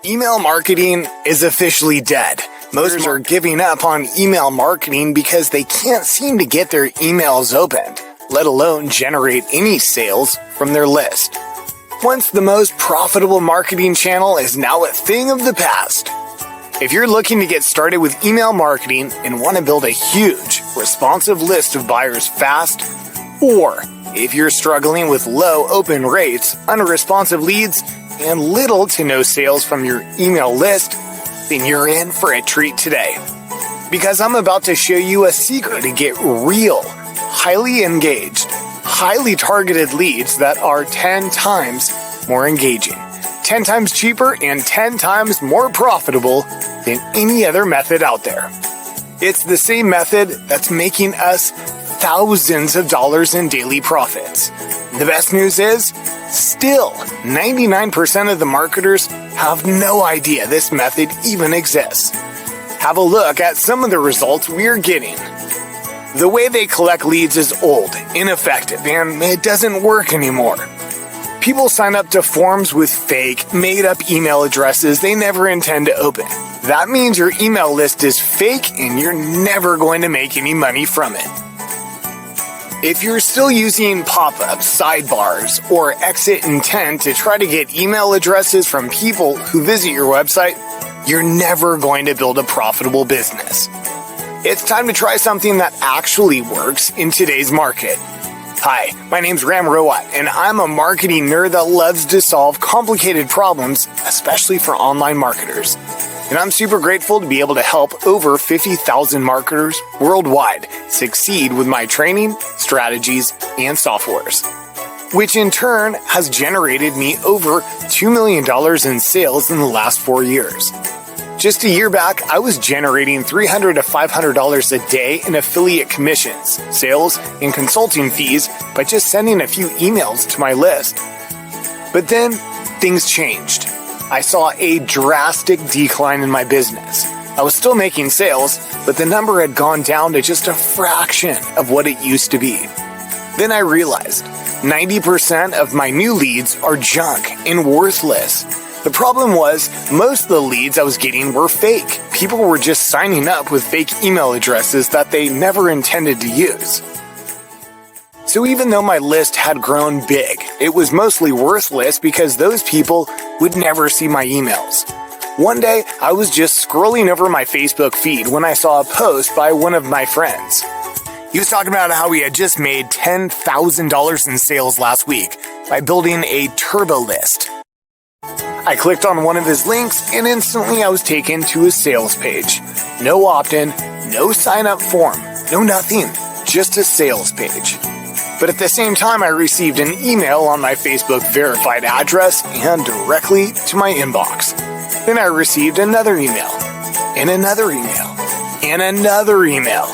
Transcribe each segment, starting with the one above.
Email marketing is officially dead. Most are giving up on email marketing because they can't seem to get their emails opened, let alone generate any sales from their list. Once the most profitable marketing channel is now a thing of the past. If you're looking to get started with email marketing and want to build a huge, responsive list of buyers fast, or if you're struggling with low open rates, unresponsive leads, and little to no sales from your email list, then you're in for a treat today. Because I'm about to show you a secret to get real, highly engaged, highly targeted leads that are 10 times more engaging, 10 times cheaper, and 10 times more profitable than any other method out there. It's the same method that's making us thousands of dollars in daily profits. The best news is, still, 99% of the marketers have no idea this method even exists. Have a look at some of the results we're getting. The way they collect leads is old, ineffective, and it doesn't work anymore. People sign up to forms with fake, made-up email addresses they never intend to open. That means your email list is fake and you're never going to make any money from it. If you're still using pop-ups, sidebars, or exit intent to try to get email addresses from people who visit your website, you're never going to build a profitable business. It's time to try something that actually works in today's market. Hi, my name's Ramrawat, and I'm a marketing nerd that loves to solve complicated problems, especially for online marketers. And I'm super grateful to be able to help over 50,000 marketers worldwide succeed with my training, strategies, and softwares, which in turn has generated me over $2 million in sales in the last 4 years. Just a year back, I was generating $300 to $500 a day in affiliate commissions, sales, and consulting fees by just sending a few emails to my list. But then, things changed. I saw a drastic decline in my business. I was still making sales, but the number had gone down to just a fraction of what it used to be. Then I realized 90% of my new leads are junk and worthless. The problem was, most of the leads I was getting were fake. People were just signing up with fake email addresses that they never intended to use. So even though my list had grown big, it was mostly worthless because those people would never see my emails. One day, I was just scrolling over my Facebook feed when I saw a post by one of my friends. He was talking about how he had just made $10,000 in sales last week by building a Turbo List. I clicked on one of his links and instantly I was taken to his sales page. No opt-in, no sign-up form, no nothing, just a sales page. But at the same time, I received an email on my Facebook verified address and directly to my inbox. Then I received another email, and another email, and another email.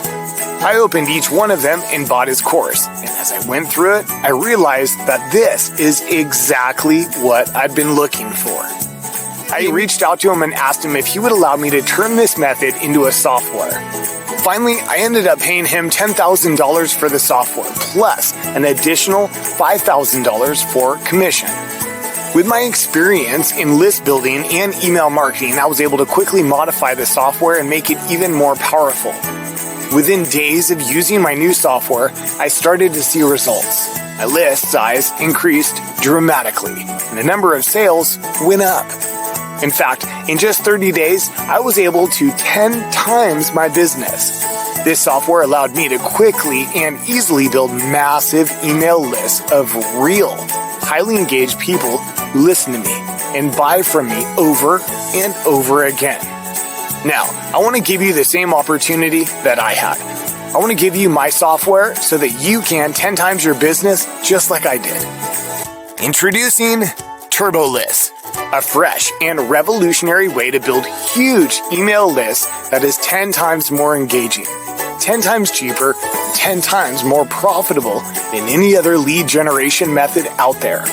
I opened each one of them and bought his course, and as I went through it, I realized that this is exactly what I'd been looking for. I reached out to him and asked him if he would allow me to turn this method into a software. Finally, I ended up paying him $10,000 for the software, plus an additional $5,000 for commission. With my experience in list building and email marketing, I was able to quickly modify the software and make it even more powerful. Within days of using my new software, I started to see results. My list size increased dramatically, and the number of sales went up. In fact, in just 30 days, I was able to 10 times my business. This software allowed me to quickly and easily build massive email lists of real, highly engaged people who listen to me and buy from me over and over again. Now, I want to give you the same opportunity that I had. I want to give you my software so that you can 10 times your business just like I did. Introducing Turbo Lists, a fresh and revolutionary way to build huge email lists that is 10 times more engaging, 10 times cheaper, 10 times more profitable than any other lead generation method out there.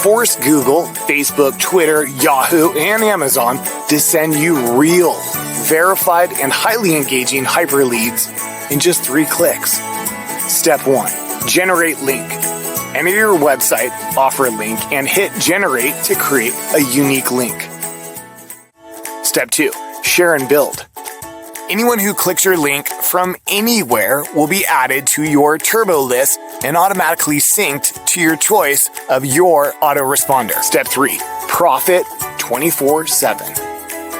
Force Google, Facebook, Twitter, Yahoo, and Amazon to send you real, verified, and highly engaging hyperleads in just 3 clicks. Step 1. Generate link. Enter your website, offer link, and hit generate to create a unique link. Step 2. Share and build. Anyone who clicks your link from anywhere will be added to your Turbo List and automatically synced to your choice of your autoresponder. Step 3. Profit 24/7.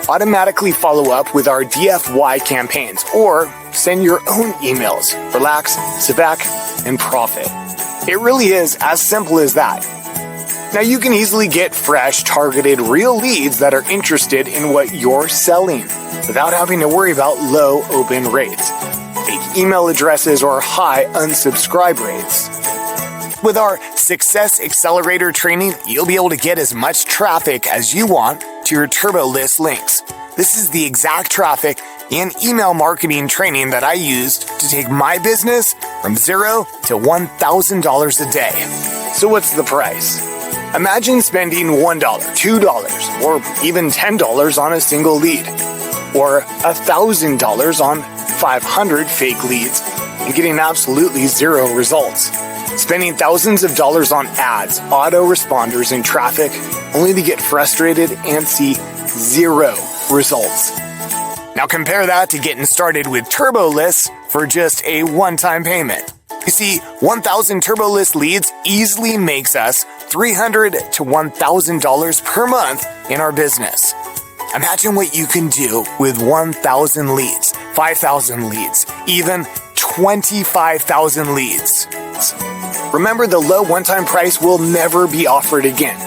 Automatically follow up with our DFY campaigns or send your own emails. Relax, sit back, and profit. It really is as simple as that. Now you can easily get fresh, targeted, real leads that are interested in what you're selling without having to worry about low open rates, fake email addresses, or high unsubscribe rates. With our Success Accelerator training, you'll be able to get as much traffic as you want to your Turbo List links. This is the exact traffic and email marketing training that I used to take my business from $0 to $1,000 a day. So what's the price? Imagine spending $1, $2, or even $10 on a single lead, or $1,000 on 500 fake leads and getting absolutely zero results. Spending thousands of dollars on ads, autoresponders, and traffic only to get frustrated and see zero results. Now compare that to getting started with Turbo Lists for just a one-time payment. You see, 1,000 Turbo List leads easily makes us $300 to $1,000 per month in our business. Imagine what you can do with 1,000 leads, 5,000 leads, even 25,000 leads. Remember, the low one-time price will never be offered again.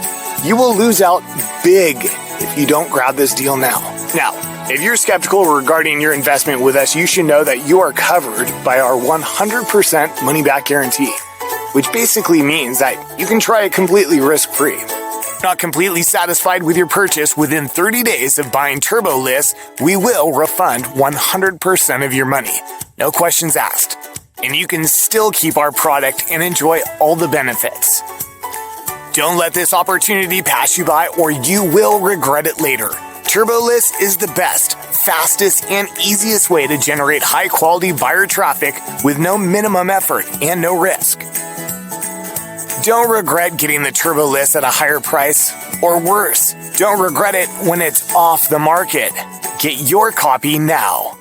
You will lose out big if you don't grab this deal now. Now, if you're skeptical regarding your investment with us, you should know that you are covered by our 100% money-back guarantee, which basically means that you can try it completely risk-free. Not completely satisfied with your purchase within 30 days of buying Turbo Lists, we will refund 100% of your money. No questions asked. And you can still keep our product and enjoy all the benefits. Don't let this opportunity pass you by or you will regret it later. Turbo Lists is the best, fastest, and easiest way to generate high-quality buyer traffic with no minimum effort and no risk. Don't regret getting the Turbo List at a higher price, or worse, don't regret it when it's off the market. Get your copy now.